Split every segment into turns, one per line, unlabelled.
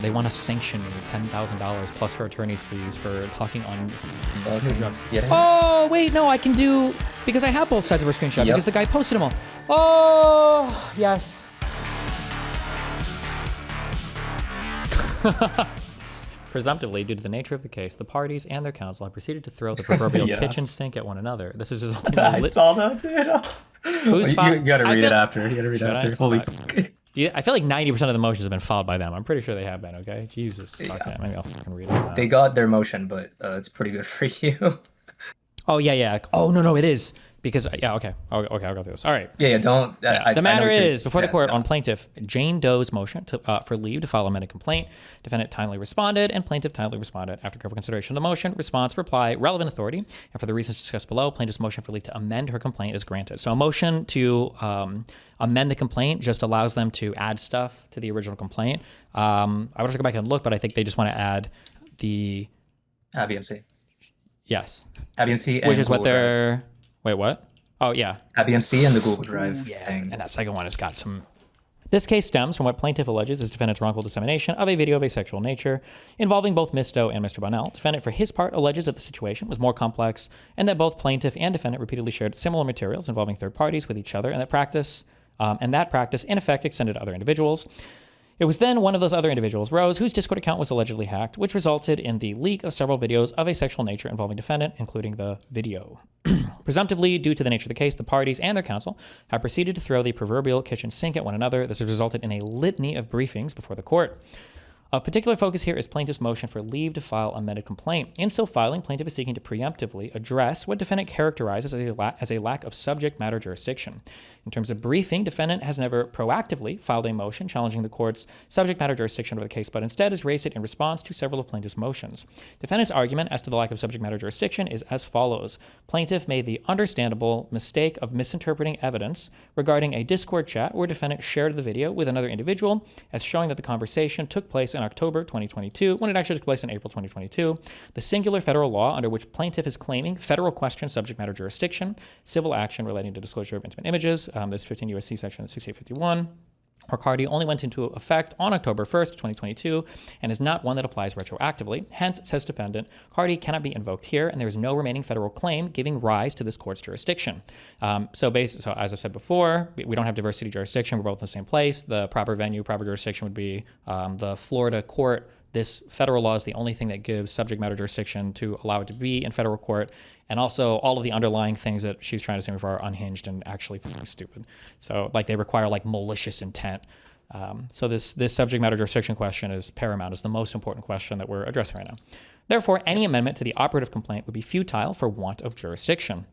They want to sanction me $10,000 plus her attorney's fees for talking on. Oh, wait, no, I can do, because I have both sides of her screenshot, because the guy posted them all. Oh, yes. Presumptively, due to the nature of the case, the parties and their counsel have proceeded to throw the proverbial kitchen sink at one another. This is resulting in
I saw that, dude.
Who's
you gotta read it after. You gotta read it after. Holy
fuck. I feel like 90% of the motions have been filed by them. I'm pretty sure they have been, okay? Jesus. Yeah. Okay, maybe I'll fucking read it now.
They got their motion, but it's pretty good for you.
Oh, yeah. Oh, no, it is. Because, yeah, okay, I'll go through this. All right.
Yeah, don't.
The matter is, before the court on plaintiff Jane Doe's motion for leave to file amended complaint. Defendant timely responded, and plaintiff timely responded. After careful consideration of the motion, response, reply, relevant authority, and for the reasons discussed below, plaintiff's motion for leave to amend her complaint is granted. So a motion to amend the complaint just allows them to add stuff to the original complaint. I would have to go back and look, but I think they just want to add the...
ABMC.
Yes.
ABMC and
which is
Google
what they're... Drive. Wait, what? Oh, yeah.
ABMC and the Google Drive
thing. And that second one has got some... This case stems from what plaintiff alleges is defendant's wrongful dissemination of a video of a sexual nature involving both Ms. Doe and Mr. Bonnell. Defendant, for his part, alleges that the situation was more complex and that both plaintiff and defendant repeatedly shared similar materials involving third parties with each other, and that practice, in effect, extended to other individuals. It was then one of those other individuals, Rose, whose Discord account was allegedly hacked, which resulted in the leak of several videos of a sexual nature involving defendant, including the video. Presumptively, due to the nature of the case, the parties and their counsel have proceeded to throw the proverbial kitchen sink at one another. This has resulted in a litany of briefings before the court. Of particular focus here is plaintiff's motion for leave to file amended complaint. In so filing, plaintiff is seeking to preemptively address what defendant characterizes as a lack of subject matter jurisdiction. In terms of briefing, defendant has never proactively filed a motion challenging the court's subject matter jurisdiction over the case, but instead has raised it in response to several of plaintiff's motions. Defendant's argument as to the lack of subject matter jurisdiction is as follows. Plaintiff made the understandable mistake of misinterpreting evidence regarding a Discord chat where defendant shared the video with another individual as showing that the conversation took place in October 2022, when it actually took place in April 2022. The singular federal law under which plaintiff is claiming federal question subject matter jurisdiction, civil action relating to disclosure of intimate images, this 15 U.S.C. section 6851, or CARDI only went into effect on October 1st, 2022, and is not one that applies retroactively. Hence, says defendant, CARDI cannot be invoked here, and there is no remaining federal claim giving rise to this court's jurisdiction. So as I've said before, we don't have diversity jurisdiction. We're both in the same place. The proper venue, proper jurisdiction would be the Florida court. This federal law is the only thing that gives subject matter jurisdiction to allow it to be in federal court. And also all of the underlying things that she's trying to say before are unhinged and actually fucking stupid. So like they require like malicious intent. So this subject matter jurisdiction question is paramount. It's the most important question that we're addressing right now. Therefore, any amendment to the operative complaint would be futile for want of jurisdiction.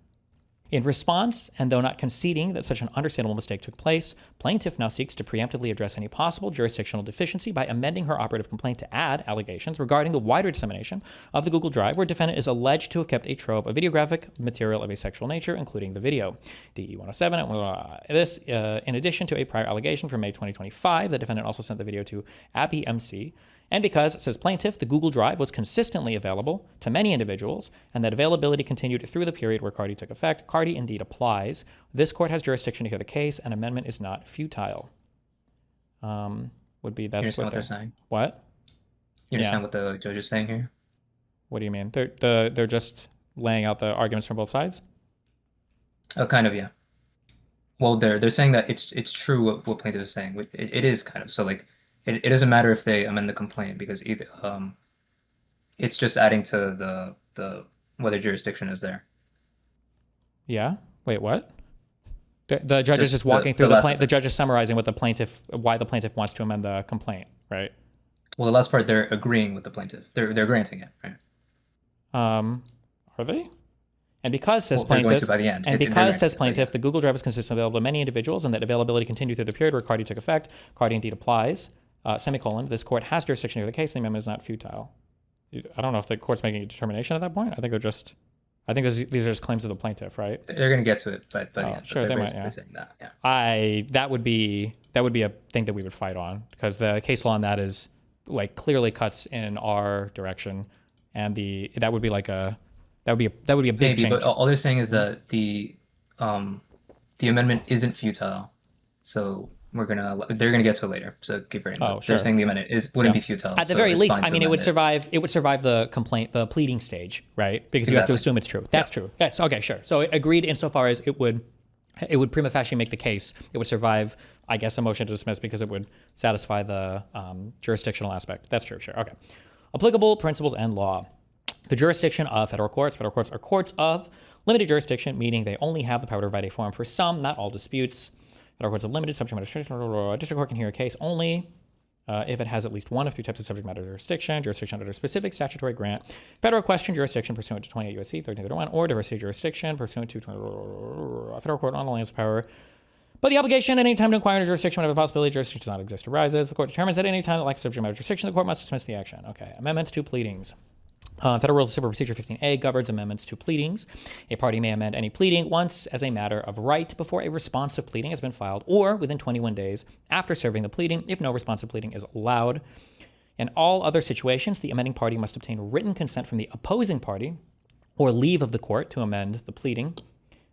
In response, and though not conceding that such an understandable mistake took place, plaintiff now seeks to preemptively address any possible jurisdictional deficiency by amending her operative complaint to add allegations regarding the wider dissemination of the Google Drive, where defendant is alleged to have kept a trove of videographic material of a sexual nature, including the video. DE 107. This, in addition to a prior allegation from May 2025, the defendant also sent the video to ABMC. And because, says plaintiff, the Google Drive was consistently available to many individuals, and that availability continued through the period where CARDI took effect, CARDI indeed applies. This court has jurisdiction to hear the case, and amendment is not futile. Would be that's
what they're saying.
What?
You understand what the judge is saying here?
What do you mean? They're just laying out the arguments from both sides?
Oh, kind of, yeah. Well, they're saying that it's true what plaintiff is saying. It is kind of so like. It doesn't matter if they amend the complaint because either it's just adding to the whether jurisdiction is there.
Yeah. Wait, what? The judge is just walking through the plaintiff. The judge is summarizing what why the plaintiff wants to amend the complaint, right?
Well, the last part they're agreeing with the plaintiff. They're granting it, right?
Are they? And because, says plaintiff, the Google Drive is consistently available to many individuals, and that availability continued through the period where CARDI took effect, CARDI indeed applies. This court has jurisdiction over the case. The amendment is not futile. I don't know if the court's making a determination at that point. I think these are just claims of the plaintiff, right?
They're going to get to it, but
sure, they might. Yeah.
Saying that, yeah.
That would be a thing that we would fight on because the case law on that is like clearly cuts in our direction, and that would be a big
maybe,
change.
But all they're saying is that the amendment isn't futile, so they're gonna get to it later. So keep reading.
Oh,
But they're
sure.
saying the amendment wouldn't be futile.
At the
so
very
it's
least,
fine
I
to
mean, it
amend
would survive. It would survive the complaint, the pleading stage, right? Because you have to
Exactly.
assume it's true. That's true. Yes. Okay. Sure. So agreed insofar as it would prima facie make the case. It would survive, I guess, a motion to dismiss because it would satisfy the jurisdictional aspect. That's true. Sure. Okay. Applicable principles and law. The jurisdiction of federal courts. Federal courts are courts of limited jurisdiction, meaning they only have the power to provide a forum for some, not all disputes. Federal courts of limited subject matter jurisdiction. A district court can hear a case only if it has at least one of three types of subject matter jurisdiction: jurisdiction under a specific statutory grant, federal question jurisdiction pursuant to 28 U.S.C. 1331, or diversity jurisdiction pursuant to a federal court only has power. But the obligation at any time to inquire into jurisdiction whenever the possibility of jurisdiction does not exist arises. The court determines at any time that lack of subject matter jurisdiction, the court must dismiss the action. Okay. Amendments to pleadings. Federal Rules of Civil Procedure 15A governs amendments to pleadings. A party may amend any pleading once as a matter of right before a responsive pleading has been filed, or within 21 days after serving the pleading if no responsive pleading is allowed. In all other situations, the amending party must obtain written consent from the opposing party or leave of the court to amend the pleading.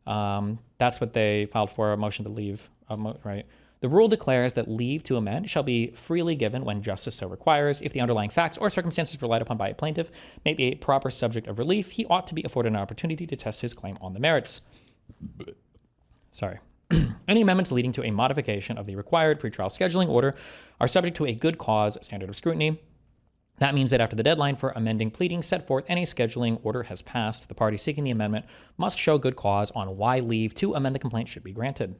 That's what they filed for, a motion to leave, right? The rule declares that leave to amend shall be freely given when justice so requires. If the underlying facts or circumstances relied upon by a plaintiff may be a proper subject of relief, he ought to be afforded an opportunity to test his claim on the merits. Sorry. Any amendments leading to a modification of the required pretrial scheduling order are subject to a good cause standard of scrutiny. That means that after the deadline for amending pleadings set forth, any scheduling order has passed. The party seeking the amendment must show good cause on why leave to amend the complaint should be granted.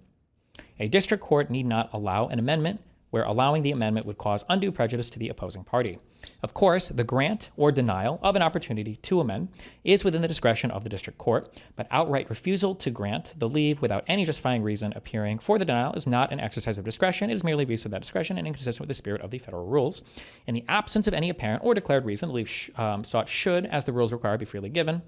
A district court need not allow an amendment where allowing the amendment would cause undue prejudice to the opposing party. Of course, the grant or denial of an opportunity to amend is within the discretion of the district court, but outright refusal to grant the leave without any justifying reason appearing for the denial is not an exercise of discretion. It is merely abuse of that discretion and inconsistent with the spirit of the federal rules. In the absence of any apparent or declared reason, the leave sought should, as the rules require, be freely given.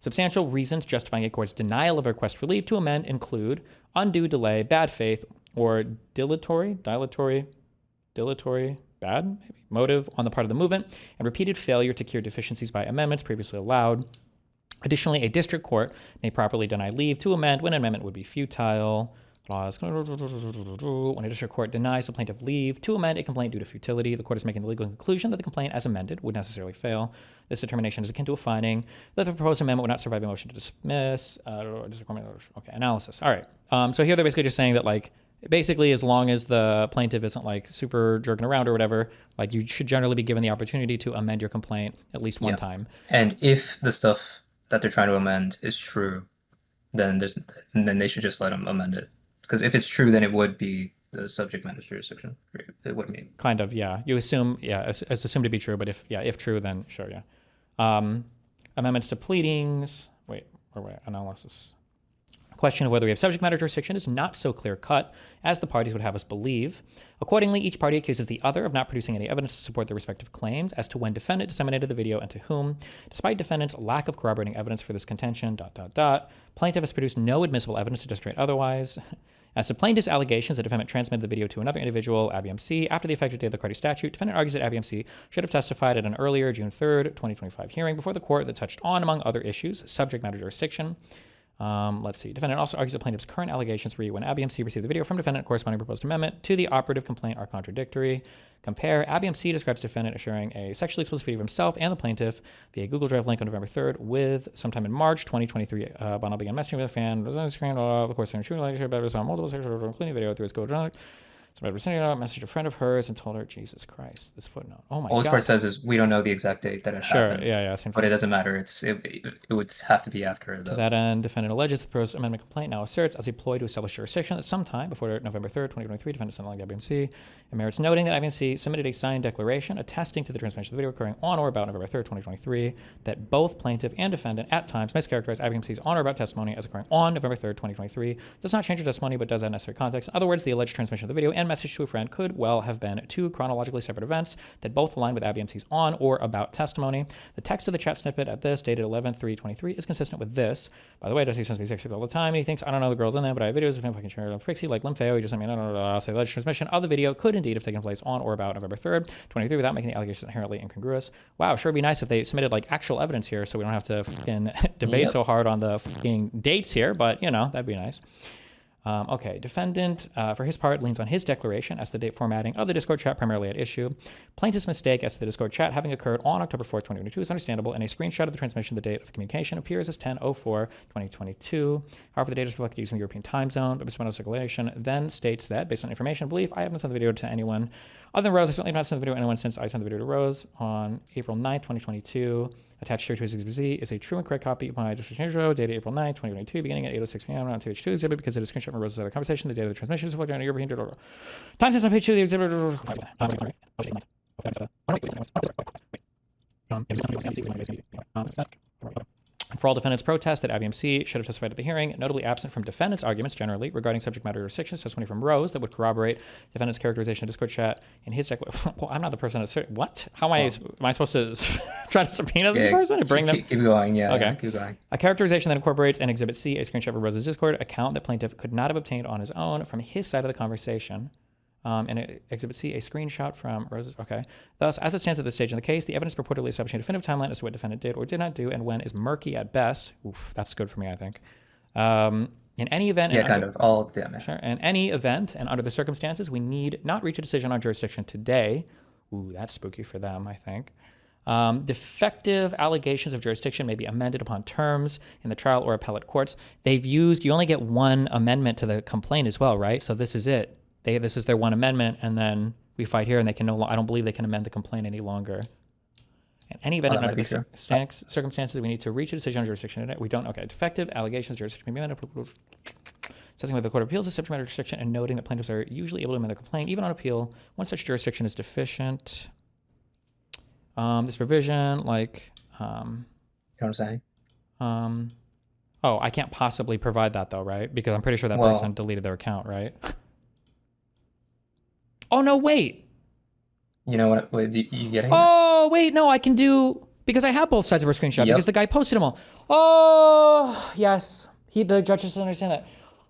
Substantial reasons justifying a court's denial of a request for leave to amend include undue delay, bad faith, or dilatory, bad, maybe, motive on the part of the movement, and repeated failure to cure deficiencies by amendments previously allowed. Additionally, a district court may properly deny leave to amend when an amendment would be futile. When a district court denies the plaintiff leave to amend a complaint due to futility, the court is making the legal conclusion that the complaint as amended would necessarily fail. This determination is akin to a finding that the proposed amendment would not survive a motion to dismiss. Okay, analysis. All right. So here they're basically just saying that, like, basically as long as the plaintiff isn't like super jerking around or whatever, like you should generally be given the opportunity to amend your complaint at least one time.
And if the stuff that they're trying to amend is true, then they should just let them amend it. Because if it's true, then it would be the subject matter jurisdiction. It would be.
Kind of, yeah. You assume, yeah, it's assumed to be true, but if true, then sure, yeah. Amendments to pleadings. Wait, analysis. Question of whether we have subject matter jurisdiction is not so clear-cut as the parties would have us believe. Accordingly, each party accuses the other of not producing any evidence to support their respective claims as to when defendant disseminated the video and to whom. Despite defendant's lack of corroborating evidence for this contention, plaintiff has produced no admissible evidence to demonstrate otherwise. As to plaintiff's allegations that defendant transmitted the video to another individual, ABMC, after the effective date of the Cardi statute, defendant argues that ABMC should have testified at an earlier June 3rd, 2025 hearing before the court that touched on, among other issues, subject matter jurisdiction. Let's see. Defendant also argues that plaintiff's current allegations when ABMC received the video from defendant corresponding proposed amendment to the operative complaint are contradictory. Compare. ABMC describes defendant as sharing a sexually explicit video of himself and the plaintiff via Google Drive link on November 3rd with sometime in March 2023. Bono began messaging with a fan. Was on the screen of course, true relationship about on multiple sexual including video through his Google Drive. Somebody was sending out a message to a friend of hers and told her, Jesus Christ, this footnote. Oh my God.
All this part says is we don't know the exact date that it happened.
Sure, yeah.
But it doesn't matter. It would have to be after.
To that end, defendant alleges the proposed amendment complaint now asserts as a ploy to establish jurisdiction that sometime before November 3rd, 2023, defendant sent along to ABMC. It merits noting that ABMC submitted a signed declaration attesting to the transmission of the video occurring on or about November 3rd, 2023, that both plaintiff and defendant at times mischaracterized ABMC's on or about testimony as occurring on November 3rd, 2023. Does not change your testimony, but does add necessary context. In other words, the alleged transmission of the video and message to a friend could well have been two chronologically separate events that both align with ABMC's on or about testimony. The text of the chat snippet at this, dated 11/3/23, is consistent with this. By the way, Jesse sends me sexy all the time, and he thinks, I don't know the girls in there, but I have videos of him fucking sharing on Pxie, like Lympheo. He just, say the alleged transmission of the video could indeed have taken place on or about November 3rd, 23, without making the allegations inherently incongruous. Wow, sure would be nice if they submitted like actual evidence here so we don't have to fucking debate so hard on the fucking dates here, but that'd be nice. Okay, defendant, for his part, leans on his declaration as the date formatting of the Discord chat primarily at issue. Plaintiff's mistake as to the Discord chat having occurred on October 4th, 2022 is understandable, and a screenshot of the transmission, the date of the communication, appears as 10/04/2022. However, the data is reflected using the European time zone, but Mr. Mendo's declaration then states that, based on information and belief, I haven't sent the video to anyone other than Rose. I certainly have not sent the video to anyone since I sent the video to Rose on April 9th, 2022. Attached here to his Pxie is a true and correct copy of my distribution dated April 9th, 2022, beginning at 8:06 p.m. on 2H2 exhibit because it is screenshot from Rose's other conversation. The date of the transmission is reflected on a European time since on page 2 of the exhibit. For all defendants' protests that IBMC should have testified at the hearing, notably absent from defendants' arguments generally regarding subject matter jurisdictions, testimony from Rose that would corroborate defendant's characterization of Discord chat in his declaration. Well, I'm not the person that... What? How am I supposed to try to subpoena this person and bring them?
Keep going, yeah.
Okay.
Yeah, keep going.
A characterization that incorporates in Exhibit C a screenshot of Rose's Discord account that plaintiff could not have obtained on his own from his side of the conversation. And Exhibit C, a screenshot from Rose's. Okay. Thus, as it stands at this stage in the case, the evidence purportedly establishing a definitive timeline as to what defendant did or did not do and when is murky at best. Oof, that's good for me, I think. In any event,
yeah, kind of all damage.
Sure. In any event, and under the circumstances, we need not reach a decision on jurisdiction today. Ooh, that's spooky for them, I think. Defective allegations of jurisdiction may be amended upon terms in the trial or appellate courts. They've used. You only get one amendment to the complaint as well, right? So this is it. This is their one amendment, and then we fight here, and they can no. I don't believe they can amend the complaint any longer. In any event, under the circumstances, we need to reach a decision on jurisdiction today. We don't. Okay. Defective allegations, jurisdiction may be amended. Assessing whether the Court of Appeals is subject matter jurisdiction and noting that plaintiffs are usually able to amend their complaint, even on appeal, when such jurisdiction is deficient. This provision, like...
you know what I'm saying?
Oh, I can't possibly provide that, though, right? Because I'm pretty sure that person deleted their account, right? Oh, no, wait.
You know what? Wait, you getting it?
Oh, wait, no, I can do... Because I have both sides of her screenshot, because the guy posted them all. Oh, yes. The judge doesn't understand that.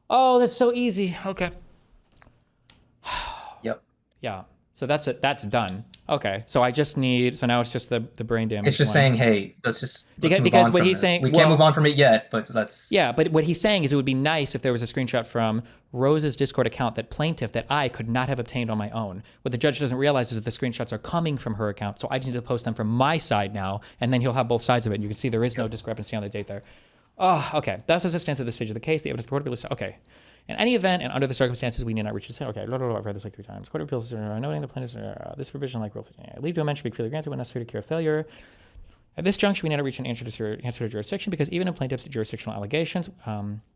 Oh, that's so easy. Okay.
Yep.
Yeah. So that's it. That's done. Okay. So I just need. So now it's just the brain damage.
It's just saying, hey, let's move
because
on
what
from
he's
this.
saying,
we can't move on from it yet, but let's.
Yeah, but what he's saying is it would be nice if there was a screenshot from Rose's Discord account that plaintiff that I could not have obtained on my own. What the judge doesn't realize is that the screenshots are coming from her account, so I just need to post them from my side now, and then he'll have both sides of it. And you can see there is no discrepancy on the date there. Oh, okay. That's as it stands at this stage of the case. The evidence purportedly listed. Okay. In any event, and under the circumstances, we need not reach a decision. Okay, I've read this like 3 times. Court of Appeals is noting the plaintiffs this provision like Rule 15. Leave to amend should be freely granted when necessary to cure failure. At this juncture, we need to reach an answer to jurisdiction because even in plaintiffs' jurisdictional allegations,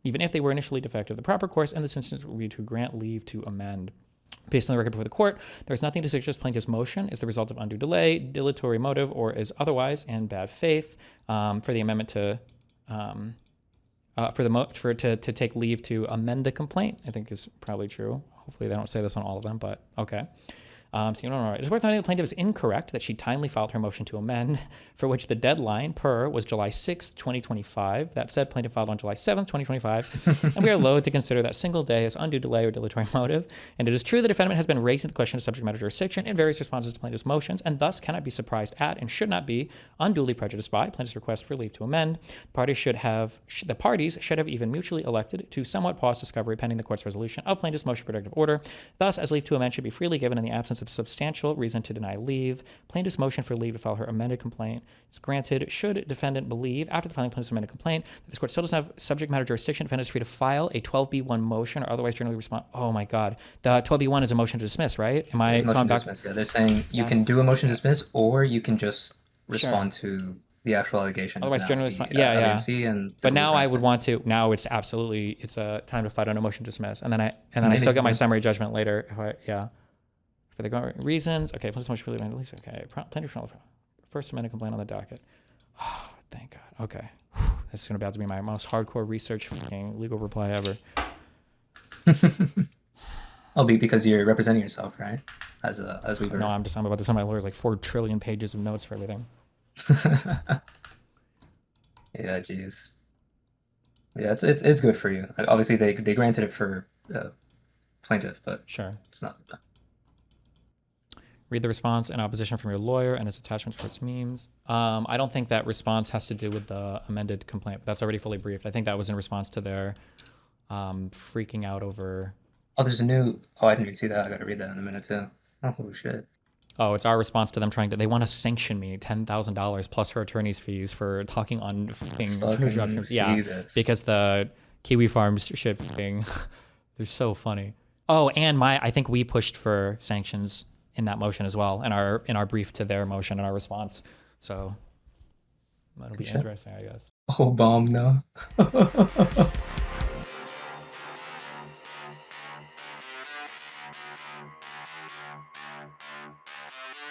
even if they were initially defective, the proper course in this instance would be to grant leave to amend. Based on the record before the court, there is nothing to suggest plaintiff's motion is the result of undue delay, dilatory motive, or is otherwise in bad faith for the amendment to... to take leave to amend the complaint, I think is probably true. Hopefully they don't say this on all of them, but okay. So you don't know. It is worth noting the plaintiff is incorrect that she timely filed her motion to amend, for which the deadline per was July 6th, 2025. That said, plaintiff filed on July 7th, 2025, and we are loath to consider that single day as undue delay or dilatory motive. And it is true the defendant has been raising the question of subject matter jurisdiction in various responses to plaintiff's motions, and thus cannot be surprised at and should not be unduly prejudiced by plaintiff's request for leave to amend. The parties should have even mutually elected to somewhat pause discovery pending the court's resolution of plaintiff's motion for protective order. Thus, as leave to amend should be freely given in the absence of substantial reason to deny leave. Plaintiff's motion for leave to file her amended complaint is granted should defendant believe, after the filing of plaintiff's amended complaint, that this court still doesn't have subject matter jurisdiction. Defendant is free to file a 12B1 motion or otherwise generally respond. Oh my God. The 12B1 is a motion to dismiss, right?
Motion to dismiss, yeah. They're saying you can do a motion to dismiss or you can just respond to the actual allegations.
Otherwise, generally, but now I would want to. Now it's absolutely. It's a time to fight on a motion to dismiss, and then I still get my summary judgment later. For the reasons. Okay, plaintiff's motion for leave release. Okay, plaintiff first amendment complaint on the docket. Oh, thank God. Okay, this is about to be my most hardcore research fucking legal reply ever.
Because you're representing yourself, right? As we were.
No, I'm about to send my lawyers like 4 trillion pages of notes for everything.
Yeah, jeez. Yeah, it's good for you. Obviously, they granted it for plaintiff, but
sure,
it's not.
Read the response in opposition from your lawyer and its attachments for its memes. I don't think that response has to do with the amended complaint, but that's already fully briefed. I think that was in response to their freaking out over.
Oh, there's a new. Oh, I didn't even see that. I gotta read that in a minute too. Oh shit.
Oh, it's our response to them trying to. They want to sanction me $10,000 plus her attorney's fees for talking on
Let's
fucking
fucking
dropships.
see
Yeah,
this.
because the Kiwi Farms shit thing. They're so funny. Oh, and I think we pushed for sanctions in that motion as well, in our brief to their motion and our response. So that'll
Good
be
shit.
interesting, I guess.
Oh, bomb no.